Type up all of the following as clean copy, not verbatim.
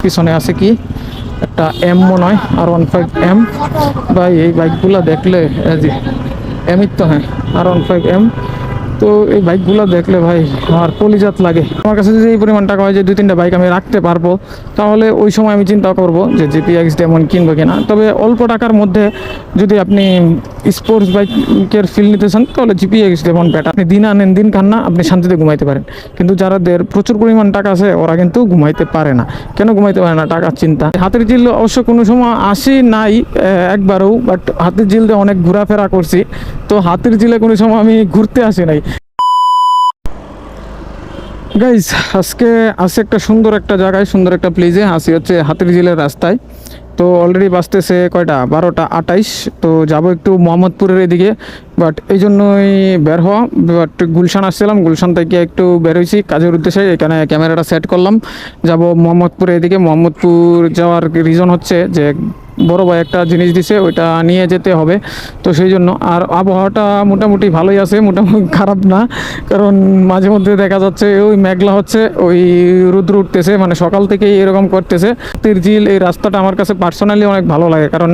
পিছনে আছে কি একটা এম মনে হয় R15M। ভাই এই বাইকগুলো দেখলে এমই তো, হ্যাঁ R15M। তো এই বাইকগুলো দেখলে ভাই আমার কলিজাত লাগে। আমার কাছে যদি এই পরিমাণ টাকা হয় যে 2-3টা বাইক আমি রাখতে পারবো, তাহলে ওই সময় আমি চিন্তা করব যে GPX ডেমন কিনবো কিনা। তবে অল্প টাকার মধ্যে যদি আপনি স্পোর্টস বাইকের ফিল নিতে চান, তাহলে GPX ডেমন বেটার। আপনি দিন আনেন দিন খান না, আপনি শান্তিতে ঘুমাইতে পারেন। কিন্তু যাদের প্রচুর পরিমাণ টাকা আছে ওরা কিন্তু ঘুমাইতে পারে না। কেন ঘুমাইতে পারে না? টাকার চিন্তা। হাতের ঝিল অবশ্য কোনো সময় আসি নাই একবারও, বাট হাতের ঝিলে অনেক ঘোরাফেরা করছি। তো হাতের ঝিলে কোনো সময় আমি ঘুরতে আসি নাই। গাইজ আজকে আসি একটা সুন্দর একটা জায়গায়, সুন্দর একটা প্লেসে আসি, হচ্ছে হাতির ঝিলের রাস্তায়। তো অলরেডি বাজতেছে কয়টা, 12টা 28। তো যাব একটু মোহাম্মদপুরের এদিকে, বাট এই জন্যই বের হওয়া। বাট গুলশান আসছিলাম, গুলশান থেকে একটু বের হয়েছি কাজের উদ্দেশ্যে। এখানে ক্যামেরাটা সেট করলাম, যাব মোহাম্মদপুরের এদিকে। মোহাম্মদপুর যাওয়ার রিজন হচ্ছে যে বড় ভাই একটা জিনিস দিছে, ওইটা নিয়ে যেতে হবে। তো সেই জন্য। আর আবহাওয়াটা মোটামুটি ভালোই আছে, মোটামুটি খারাপ না। কারণ মাঝে মধ্যে দেখা যাচ্ছে ওই মেঘলা হচ্ছে, ওই রোদ্র উঠতেছে, মানে সকাল থেকেই এরকম করতেছে। হাতির ঝিল এই রাস্তাটা আমার কাছে পার্সোনালি অনেক ভালো লাগে, কারণ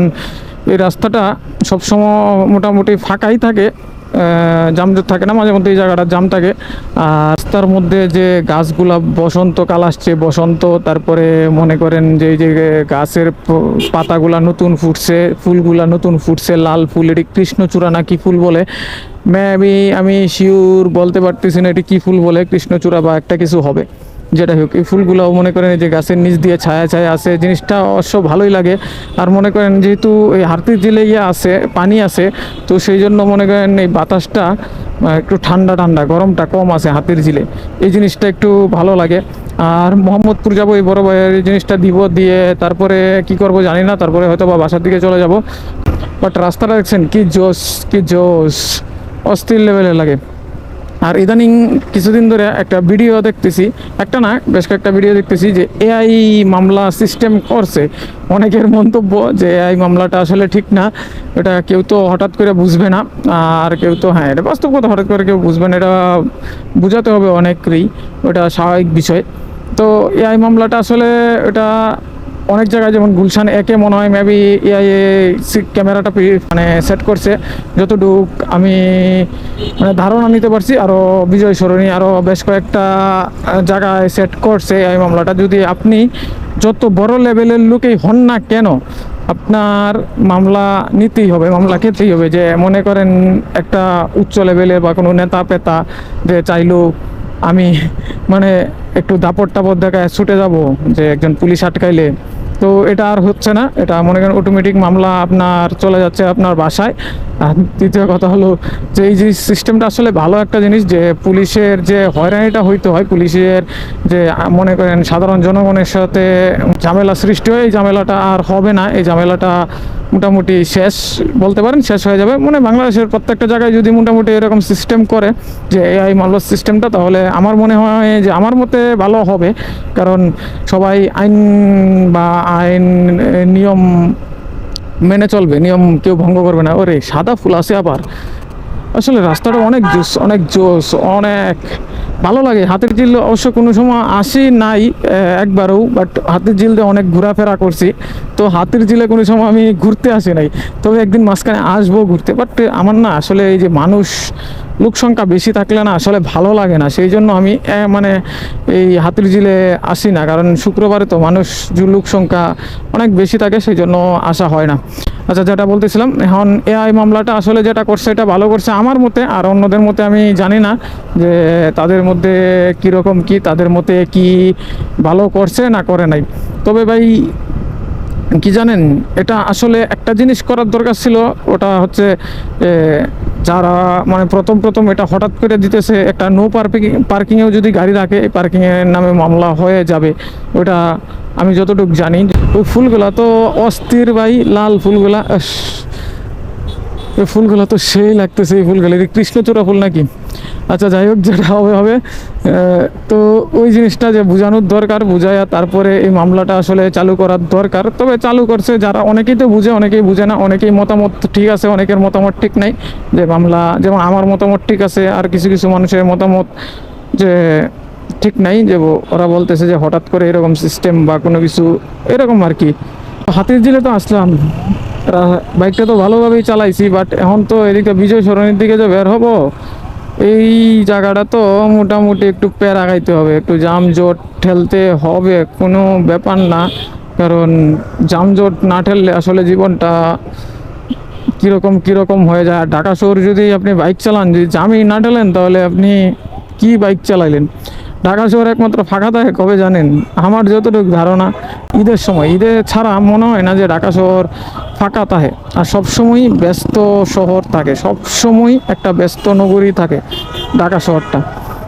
এই রাস্তাটা সবসময় মোটামুটি ফাঁকাই থাকে, জামজট থাকে না। মাঝে মধ্যে এই জায়গাটা জাম থাকে। আর রাস্তার মধ্যে যে গাছগুলা বসন্তকাল আসছে, বসন্ত, তারপরে মনে করেন যে এই যে গাছের পাতাগুলা নতুন ফুটছে, ফুলগুলা নতুন ফুটছে, লাল ফুল, এটি কৃষ্ণচূড়া না কি ফুল বলে, মেবি আমি শিওর বলতে পারতেছি না এটি কি ফুল বলে, কৃষ্ণচূড়া বা একটা কিছু হবে। যেটা হোক, এই ফুলগুলোও মনে করেন যে গাছের নিচ দিয়ে ছায়া ছায়া আছে, জিনিসটা অবশ্য ভালোই লাগে। আর মনে করেন যেহেতু এই হাতির ঝিলে আছে, পানি আছে, তো সেই জন্য মনে করেন এই বাতাসটা একটু ঠান্ডা ঠান্ডা, গরমটা কম আছে হাতির ঝিলে, এই জিনিসটা একটু ভালো লাগে। আর মোহাম্মদপুর যাব, এই বড় ভাইয়ের এই জিনিসটা দিব, দিয়ে তারপরে কি করব জানি না, তারপরে হয়তো বা বাসার দিকে চলে যাব। বাট রাস্তাটা দেখছেন কি জোস, কি জোস, অস্থির লেভেলের লাগে। আর ইদানিং কিছুদিন ধরে একটা ভিডিও দেখতেছি, একটা না বেশ কয়েকটা ভিডিও দেখতেছি, যে AI মামলা সিস্টেম করছে। অনেকের মন্তব্য যে AI মামলাটা আসলে ঠিক না, এটা কেউ তো হঠাৎ করে বুঝবে না। আর কেউ তো, হ্যাঁ এটা বাস্তব কথা, হঠাৎ করে কেউ বুঝবে না, এটা বুঝাতে হবে অনেকেরই, ওটা স্বাভাবিক বিষয়। তো AI মামলাটা আসলে এটা অনেক জায়গায়, যেমন গুলশান একে মনে হয় মেবি AI ক্যামেরাটা মানে সেট করছে, যতটুক আমি মানে ধারণা নিতে পারছি। আরও বিজয় সরণি আরও বেশ কয়েকটা জায়গায় সেট করছে AI মামলাটা। যদি আপনি যত বড় লেভেলের লোকেই হন না কেন, আপনার মামলা নিতেই হবে, মামলা খেতেই হবে। যে মনে করেন একটা উচ্চ লেভেলের বা কোনো নেতা পেতা যে চাইলো আমি মানে একটু দাপট টাপট দেখায় ছুটে যাব, যে একজন পুলিশ আটকাইলে, তো এটা আর হচ্ছে না। এটা মনে করেন অটোমেটিক মামলা আপনার চলে যাচ্ছে আপনার বাসায়। আর দ্বিতীয় কথা হলো যে এই যে সিস্টেমটা আসলে ভালো একটা জিনিস, যে পুলিশের যে হয়রানিটা হইতে হয়, পুলিশের যে মনে করেন সাধারণ জনগণের সাথে ঝামেলা সৃষ্টি হয়, এই ঝামেলাটা আর হবে না। এই ঝামেলাটা মোটামুটি শেষ বলতে পারেন, শেষ হয়ে যাবে। মানে বাংলাদেশের প্রত্যেকটা জায়গায় যদি মোটামুটি এরকম সিস্টেম করে যে AI মামলার সিস্টেমটা, তাহলে আমার মনে হয় যে আমার মতে ভালো হবে। কারণ সবাই আইন বা আইন নিয়ম মেনে চলবে, নিয়ম কেউ ভঙ্গ করবে না। ওরে সাদা ফুল আছে আবার। আসলে রাস্তাটা অনেক জোস, অনেক জোস, অনেক ভালো লাগে। হাতির ঝিল অবশ্য কোনো সময় আসি নাই একবারও, বাট হাতির ঝিল দিয়ে অনেক ঘোরাফেরা করছি। তো হাতির ঝিলে কোনো সময় আমি ঘুরতে আসি নাই, তবে একদিন মাঝখানে আসবো ঘুরতে। বাট আমার না আসলে এই যে মানুষ লোক সংখ্যা বেশি থাকলে না আসলে ভালো লাগে না, সেই জন্য আমি মানে এই হাতির ঝিলে আসি না। কারণ শুক্রবারে তো মানুষ লোক সংখ্যা অনেক বেশি থাকে, সেই জন্য আসা হয় না। আচ্ছা, যেটা বলতেছিলাম, এখন AI মামলাটা আসলে যেটা করছে এটা ভালো করছে আমার মতে। আর অন্যদের মতে আমি জানি না যে তাদের মধ্যে কীরকম কি, তাদের মতে কি ভালো করছে না করে নাই। তবে ভাই কি জানেন, এটা আসলে একটা জিনিস করার দরকার ছিল, ওটা হচ্ছে যারা মানে প্রথম প্রথম এটা হঠাৎ করে দিতেছে, একটা নো পার্কিংয়েও যদি গাড়ি রাখে, এই পার্কিংয়ের নামে মামলা হয়ে যাবে। ওটা আমি যতটুকু জানি। ওই ফুলগুলা তো অস্থির ভাই, লাল ফুলগুলা, এই ফুলগুলো তো সেই লাগতেছে। এই ফুলগুলো কৃষ্ণচূড়া ফুল নাকি? আচ্ছা যাই হোক, যেটা হবে হবে। তো ওই জিনিসটা যে বোঝানোর দরকার, বুঝায় তারপরে এই মামলাটা আসলে চালু করার দরকার। তবে চালু করছে যারা, অনেকেই তো বুঝে, অনেকেই বুঝে না, অনেকেই মতামত ঠিক আছে, অনেকের মতামত ঠিক নাই। যে মামলা, যেমন আমার মতামত ঠিক আছে, আর কিছু কিছু মানুষের মতামত যে ঠিক নাই, যে ওরা বলতেছে যে হঠাৎ করে এরকম সিস্টেম বা কোনো কিছু এরকম আর কি। হাতির ঝিলে তো আসলাম, বাইকটা তো ভালোভাবেই চালাইছি, বাট এখন তো এদিকে বিজয় সরণির দিকে যে বের হবো, এই জায়গাটা তো মোটামুটি একটু প্যারা খাইতে হবে, একটু জামজট ঠেলতে হবে, কোনো ব্যাপার না। কারণ জামজট না ঠেললে আসলে জীবনটা কীরকম কীরকম হয়ে যায়। আর ঢাকা শহর যদি আপনি বাইক চালান, যদি জামই না ঠেলেন, তাহলে আপনি কি বাইক চালাইলেন? ঢাকা শহর একমাত্র ফাঁকা থাকে কবে জানেন? আমার যতটুকু ধারণা, ঈদের সময়। ঈদে ছাড়া মনে হয় না যে ঢাকা শহর ফাঁকা থাকে। আর সবসময়ই ব্যস্ত শহর থাকে, সবসময় একটা ব্যস্ত নগরী থাকে ঢাকা শহরটা।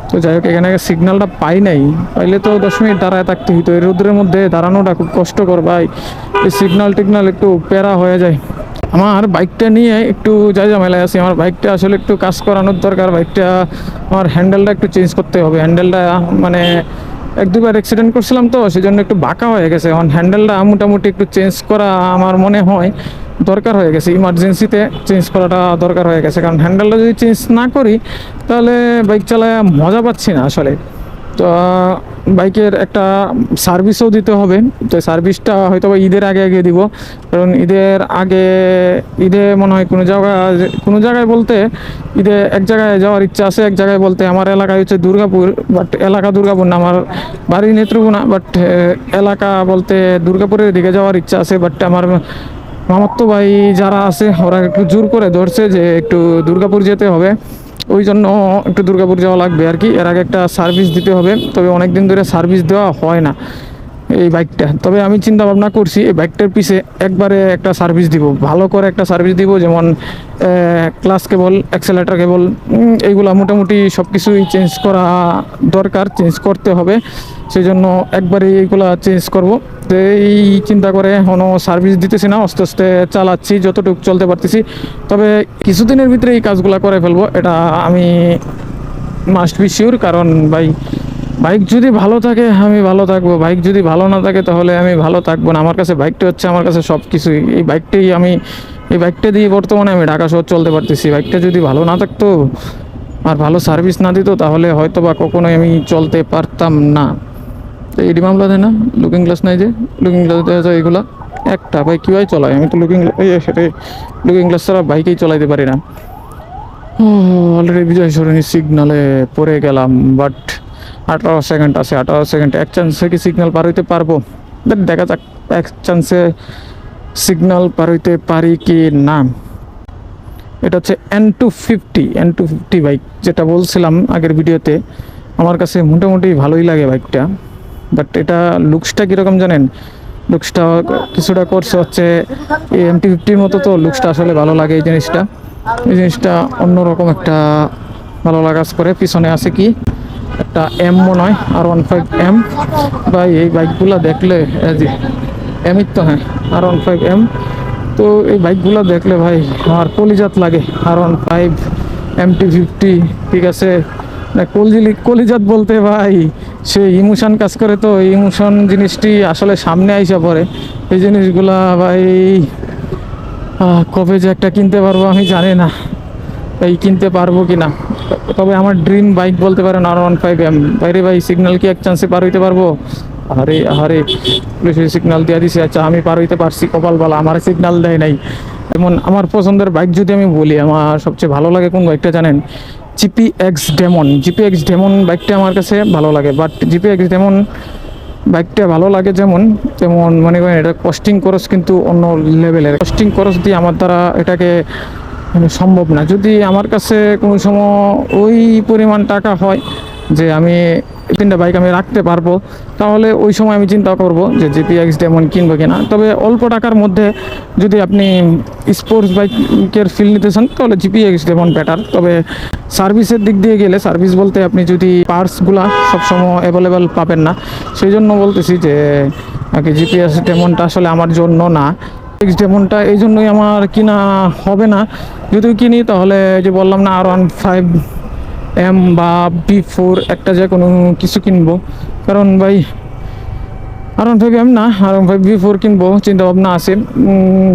তো যাই হোক, এখানে সিগন্যালটা পাই নাই, পাইলে তো 10 মিনিট দাঁড়ায় থাকতে হইতো। এই রোদ্রের মধ্যে দাঁড়ানোটা খুব কষ্টকর ভাই, এই সিগন্যাল টিগনাল একটু প্যারা হয়ে যায়। আমার বাইকটা নিয়ে একটু যাই ঝামেলায় আছি। আমার বাইকটা আসলে একটু কাজ করানোর দরকার। বাইকটা আমার হ্যান্ডেলটা একটু চেঞ্জ করতে হবে। হ্যান্ডেলটা মানে 1-2 বার অ্যাক্সিডেন্ট করছিলাম, তো সেই জন্য একটু বাঁকা হয়ে গেছে। এখন হ্যান্ডেলটা মোটামুটি একটু চেঞ্জ করা আমার মনে হয় দরকার হয়ে গেছে, ইমার্জেন্সিতে চেঞ্জ করাটা দরকার হয়ে গেছে। কারণ হ্যান্ডেলটা যদি চেঞ্জ না করি, তাহলে বাইক চালায় মজা পাচ্ছি না আসলে। তো বাইকের একটা সার্ভিসও দিতে হবে। তো সার্ভিসটা হয়তো বা ঈদের আগে আগে দিব, কারণ ঈদে মনে হয় কোনো জায়গায় বলতে ঈদে এক জায়গায় যাওয়ার ইচ্ছা আছে। এক জায়গায় বলতে আমার এলাকায় হচ্ছে দুর্গাপুর, বাট এলাকা দুর্গাপুর না, আমার বাড়ি নেত্রকোনা, বাট এলাকা বলতে দুর্গাপুরের দিকে যাওয়ার ইচ্ছা আছে। বাট আমার মামাতো ভাই যারা আছে, ওরা একটু জোর করে ধরছে যে একটু দুর্গাপুর যেতে হবে, ওই জন্য একটু দুর্গাপুর যাওয়া লাগবে আর কি। এর আগে একটা সার্ভিস দিতে হবে, তবে অনেক দিন ধরে সার্ভিস দেওয়া হয় না এই বাইকটা। তবে আমি চিন্তা ভাবনা করছি এই বাইকটার পিছে একবারে একটা সার্ভিস দিব, ভালো করে একটা সার্ভিস দিব। যেমন ক্লাস কেবল, অ্যাক্সেলেটার কেবল, এইগুলা মোটামুটি সব কিছুই চেঞ্জ করা দরকার, চেঞ্জ করতে হবে। সেই জন্য একবারে এইগুলা চেঞ্জ করব। তো এই চিন্তা করে এখনও সার্ভিস দিতেছি না, আস্তে আস্তে চালাচ্ছি যতটুকু চলতে পারতেছি। তবে কিছুদিনের ভিতরে এই কাজগুলো করে ফেলবো, এটা আমি মাস্ট বি শিওর। কারণ বাইক যদি ভালো থাকে আমি ভালো থাকবো, বাইক যদি ভালো না থাকে তাহলে আমি ভালো থাকবো না। আমার কাছে বাইকটা হচ্ছে আমার কাছে সব কিছুই। এই বাইকটা দিয়ে বর্তমানে আমি ঢাকা শহর চলতে পারতেছি। বাইকটা যদি ভালো না থাকতো আর ভালো সার্ভিস না দিত, তাহলে হয়তো বা কখনোই আমি চলতে পারতাম না। তো এডি মামলা দেয় না, লুকিং গ্লাস নাই যে, লুকিং গ্লাস দেওয়া যায় এগুলা একটা ভাই কীভাবে চলায়? আমি তো লুকিং গ্লাস ছাড়া বাইকেই চলাইতে পারি না। অলরেডি বিজয় সরণি সিগনালে পড়ে গেলাম, বাট 18 সেকেন্ড আছে, 18 সেকেন্ড। এক চান্সে কি সিগন্যাল পার হইতে পারবো? দেখা যাক এক চান্সে সিগন্যাল পার হইতে পারি কি না। এটা হচ্ছে N250 বাইক, যেটা বলছিলাম আগের ভিডিওতে। আমার কাছে মোটামুটি ভালোই লাগে বাইকটা, বাট এটা লুকসটা কীরকম জানেন? লুকসটা কিছুটা করছে হচ্ছে এই MT50 মতো, তো লুকসটা আসলে ভালো লাগে। এই জিনিসটা অন্যরকম একটা ভালো লাগাস করে। পিছনে আছে কি একটা মনে হয় R15M। ভাই এই বাইকগুলো দেখলে এমই তো, হ্যাঁ R15M। তো এই বাইকগুলো দেখলে ভাই আমার কলিজাত লাগে। R15, MT50, ঠিক আছে না, কলিজাত বলতে ভাই সে ইমোশন কাজ করে। তো এই ইমোশন জিনিসটি আসলে সামনে আইসা পড়ে। এই জিনিসগুলা ভাই কবে যে একটা কিনতে পারবো আমি জানি না, এই কিনতে পারবো কি না। তবে আমার ড্রিম বাইক বলতে পারেন R15M। বাইরে ভাই সিগন্যাল কি এক চান্সে পার হইতে পারবো? আরে পুলিশের সিগন্যাল দিয়ে দিছে। আচ্ছা আমি পার হইতে পারছি, কপালবালা, আমার সিগন্যাল দেয় নাই। এমন আমার পছন্দের বাইক যদি আমি বলি, আমার সবচেয়ে ভালো লাগে কোন বাইকটা জানেন? GPX ডেমন বাইকটা আমার কাছে ভালো লাগে। বাট GPX ডেমন বাইকটা ভালো লাগে তেমন মনে করেন এটা কস্টিং খরচ কিন্তু অন্য লেভেলের। কস্টিং খরচ দিয়ে আমার দ্বারা এটাকে সম্ভব না। যদি আমার কাছে কোনো সময় ওই পরিমাণ টাকা হয় যে আমি 3টা বাইক আমি রাখতে পারবো, তাহলে ওই সময় আমি চিন্তা করব যে GPX ডেমন কিনবো কিনা। তবে অল্প টাকার মধ্যে যদি আপনি স্পোর্টস বাইকের ফিল নিতে চান, তাহলে GPX ডেমন বেটার। তবে সার্ভিসের দিক দিয়ে গেলে, সার্ভিস বলতে আপনি যদি পার্টসগুলা সবসময় অ্যাভেলেবেল পাবেন না, সেই জন্য বলতেছি যে GPX ডেমনটা আসলে আমার জন্য না। ডেমনটা এই জন্যই আমার কিনা হবে না। যদিও কিনি তাহলে যে বললাম না, R15M বা B4 একটা যে কোনো কিছু কিনবো। কারণ ভাই R15M না, R15 B4 কিনবো চিন্তা ভাবনা আছে।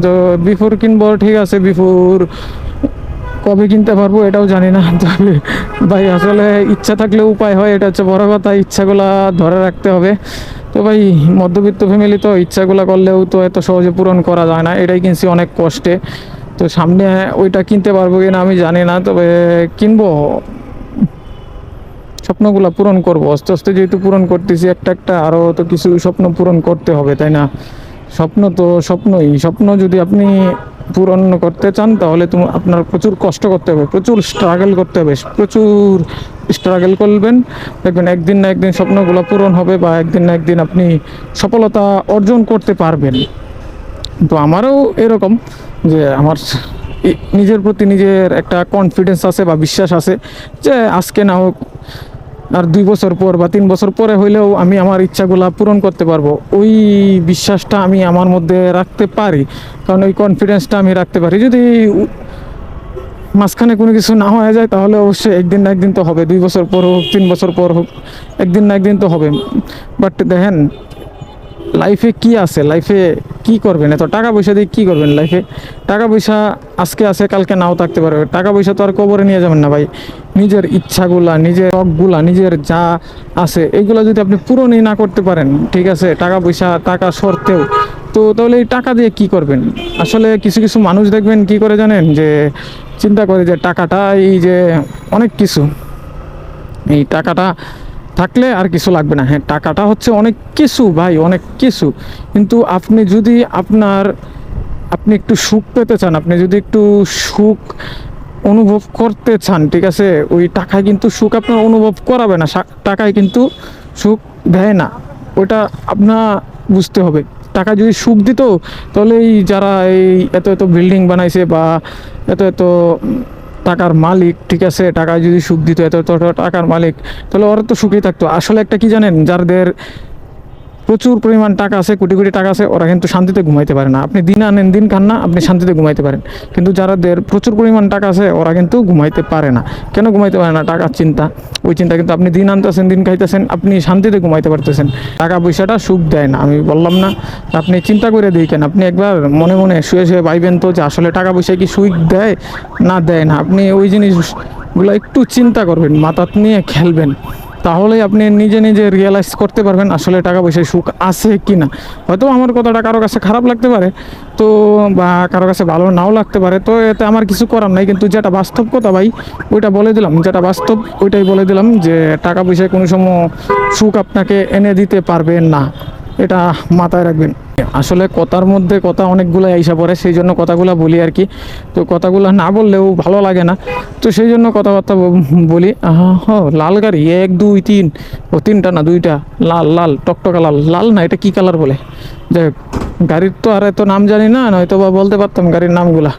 তো B4 কিনবো, ঠিক আছে। B4 কবে কিনতে পারবো এটাও জানি না। তবে ভাই আসলে ইচ্ছা থাকলে উপায় হয়, এটা হচ্ছে বড় কথা, ইচ্ছাগুলা ধরে রাখতে হবে। তো ভাই মধ্যবিত্ত ফ্যামিলি তো, ইচ্ছাগুলা করলেও তো এত সহজে পূরণ করা যায় না, এটাই কিনছি অনেক কষ্টে। তো সামনে ওইটা কিনতে পারবো কিনা আমি জানি না, তবে কিনবো, স্বপ্নগুলো পূরণ করব আস্তে আস্তে, যেহেতু পূরণ করতেছি একটা একটা, আরও তো কিছু স্বপ্ন পূরণ করতে হবে, তাই না? স্বপ্ন তো স্বপ্নই, স্বপ্ন যদি আপনি পূরণ করতে চান তাহলে আপনার প্রচুর কষ্ট করতে হবে, প্রচুর স্ট্রাগল করতে হবে, প্রচুর স্ট্রাগল করবেন, দেখবেন একদিন না একদিন স্বপ্নগুলো পূরণ হবে, বা একদিন না একদিন আপনি সফলতা অর্জন করতে পারবেন। তো আমারও এরকম, যে আমার নিজের প্রতি নিজের একটা কনফিডেন্স আছে বা বিশ্বাস আছে, যে আজকে না হোক আর 2 বছর পর বা 3 বছর পরে হইলেও আমি আমার ইচ্ছাগুলা পূরণ করতে পারবো। ওই বিশ্বাসটা আমি আমার মধ্যে রাখতে পারি, কারণ ওই কনফিডেন্সটা আমি রাখতে পারি। যদি মাঝখানে কোনো কিছু না হয়ে যায় তাহলে অবশ্যই একদিন না একদিন তো হবে, 2 বছর পর হোক 3 বছর পর হোক, একদিন না একদিন তো হবে। বাট দেখেন লাইফে কি আছে, লাইফে কি করবেন, এত টাকা পয়সা দিয়ে কি করবেন লাইফে? টাকা পয়সা আজকে আছে কালকে নাও থাকতে পারে, টাকা পয়সা তো আর কবরে নিয়ে যাবেন না ভাই। নিজের ইচ্ছাগুলা, নিজের শখগুলা, নিজের যা আছে এগুলো যদি আপনি পূরণই না করতে পারেন, ঠিক আছে, টাকা পয়সা টাকা সত্ত্বেও, তো তাহলে এই টাকা দিয়ে কি করবেন? আসলে কিছু কিছু মানুষ দেখবেন কি করে জানেন, যে চিন্তা করে যে টাকাটা এই যে অনেক কিছু, এই টাকাটা থাকলে আর কিছু লাগবে না। হ্যাঁ, টাকাটা হচ্ছে অনেক কিছু ভাই, অনেক কিছু, কিন্তু আপনি যদি আপনি একটু সুখ পেতে চান, আপনি যদি একটু সুখ অনুভব করতে চান, ঠিক আছে, ওই টাকায় কিন্তু সুখ আপনার অনুভব করাবে না, টাকায় কিন্তু সুখ দেয় না, ওটা আপনার বুঝতে হবে। টাকা যদি সুখ দিত তাহলে এই যারা এই এত এত বিল্ডিং বানাইছে বা এত এত টাকার মালিক, ঠিক আছে, টাকায় যদি সুখ দিত, এত এত টাকার মালিক, তাহলে ওরা তো সুখী থাকতো। আসলে একটা কি জানেন, যাদের প্রচুর পরিমাণ টাকা আছে, কোটি কোটি টাকা আছে, ওরা কিন্তু শান্তিতে ঘুমাইতে পারে না। আপনি দিন আনেন দিন খান না, আপনি শান্তিতে ঘুমাইতে পারেন, কিন্তু যাদের প্রচুর পরিমাণ টাকা আছে ওরা কিন্তু ঘুমাইতে পারে না। কেন ঘুমাইতে পারে না? টাকার চিন্তা, ওই চিন্তা। কিন্তু আপনি দিন আনতেছেন দিন খাইতেছেন, আপনি শান্তিতে ঘুমাইতে পারতেছেন। টাকা পয়সাটা সুখ দেয় না, আমি বললাম না? আপনি চিন্তা করে দেখেন, আপনি একবার মনে মনে শুয়ে শুয়ে ভাইবেন তো, যে আসলে টাকা পয়সা কি সুখ দেয় না দেয় না। আপনি ওই জিনিসগুলো একটু চিন্তা করবেন, মাথা নিয়ে খেলবেন, তাহলে আপনি নিজে নিজে রিয়েলাইজ করতে পারবেন আসলে টাকা পয়সায় সুখ আছে কি না। হয়তো আমার কথাটা কারো কাছে খারাপ লাগতে পারে, তো বা কারো কাছে ভালো নাও লাগতে পারে, তো এতে আমার কিছু করার নাই। কিন্তু যেটা বাস্তব কথা ভাই, ওইটা বলে দিলাম, যেটা বাস্তব ওইটাই বলে দিলাম, যে টাকা পয়সায় কোনো সময় সুখ আপনাকে এনে দিতে পারবে না, এটা মাথায় রাখবেন। আসলে কথার মধ্যে কথা অনেকগুলো আইসা পড়ে, সেই জন্য কথাগুলো বলি আর কি। তো কথাগুলো না বললেও ভালো লাগে না, তো সেই জন্য কথাবার্তা বলি। লাল গাড়ি 1 2 3, ও 3টা না 2টা, লাল লাল টকটকা লাল, লাল না এটা কি কালার বলে, যাই হোক, গাড়ির তো আর এত নাম জানি না, নয়তো বা বলতে পারতাম গাড়ির নামগুলা।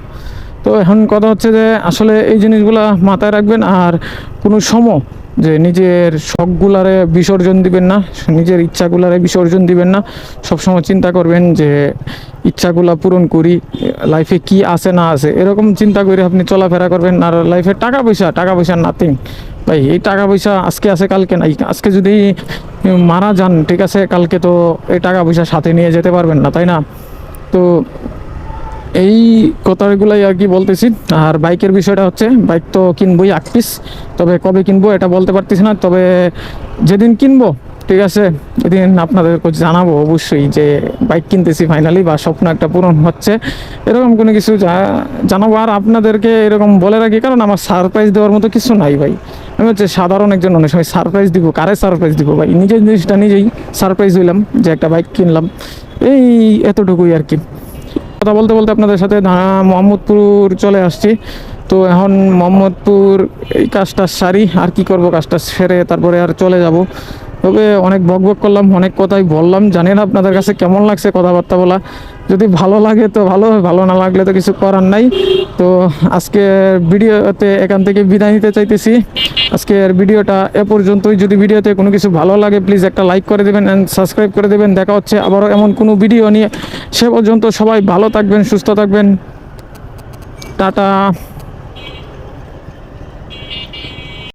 তো এখন কথা হচ্ছে যে আসলে এই জিনিসগুলা মাথায় রাখবেন, আর কোনো সময় যে নিজের শখগুলারে বিসর্জন দিবেন না, নিজের ইচ্ছাগুলারে বিসর্জন দিবেন না। সবসময় চিন্তা করবেন যে ইচ্ছাগুলা পূরণ করি, লাইফে কি আছে না আছে, এরকম চিন্তা করে আপনি চলাফেরা করবেন। আর লাইফে টাকা পয়সা নাথিং ভাই। এই টাকা পয়সা আজকে আছে কালকে নাই। আজকে যদি মারা যান, ঠিক আছে, কালকে তো এই টাকা পয়সা সাথে নিয়ে যেতে পারবেন না, তাই না? তো এই কথাগুলাই আর কি বলতেছি। আর বাইকের বিষয়টা হচ্ছে, বাইক তো কিনবই 8 পিস, তবে কবে কিনবো এটা বলতে পারতেছি না, তবে যেদিন কিনবো, ঠিক আছে, এদিন আপনাদেরকে জানাবো অবশ্যই যে বাইক কিনতেছি ফাইনালি, বা স্বপ্ন একটা পূরণ হচ্ছে, এরকম কোনো কিছু জানাবো। আর আপনাদেরকে এরকম বলে রাখি, কারণ আমার সারপ্রাইজ দেওয়ার মতো কিছু নাই ভাই। আমি হচ্ছে সাধারণ একজন মানুষ, আমি সারপ্রাইজ দিব কারে? সারপ্রাইজ দিব ভাই, নিজের জিনিসটা নিজেই সারপ্রাইজ হইলাম যে একটা বাইক কিনলাম, এই এতটুকুই আর কি। কথা বলতে বলতে আপনাদের সাথে মোহাম্মদপুর চলে আসছি। তো এখন মোহাম্মদপুর এই কাজটা সারি, আর কি করব, কাজটা সেরে তারপরে আর চলে যাব। তবে অনেক বকবক করলাম, অনেক কথাই বললাম, জানি না আপনাদের কাছে কেমন লাগছে কথাবার্তা বলা। যদি ভালো লাগে তো ভালো, ভালো না লাগলে তো কিছু করার নাই। তো আজকের ভিডিওতে এখান থেকে বিদায় নিতে চাইতেছি। আজকের ভিডিওটা এ পর্যন্তই। যদি ভিডিওতে কোনো কিছু ভালো লাগে প্লিজ একটা লাইক করে দেবেন অ্যান্ড সাবস্ক্রাইব করে দেবেন। দেখা হচ্ছে আবারও এমন কোনো ভিডিও নিয়ে। সে পর্যন্ত সবাই ভালো থাকবেন, সুস্থ থাকবেন, টাটা।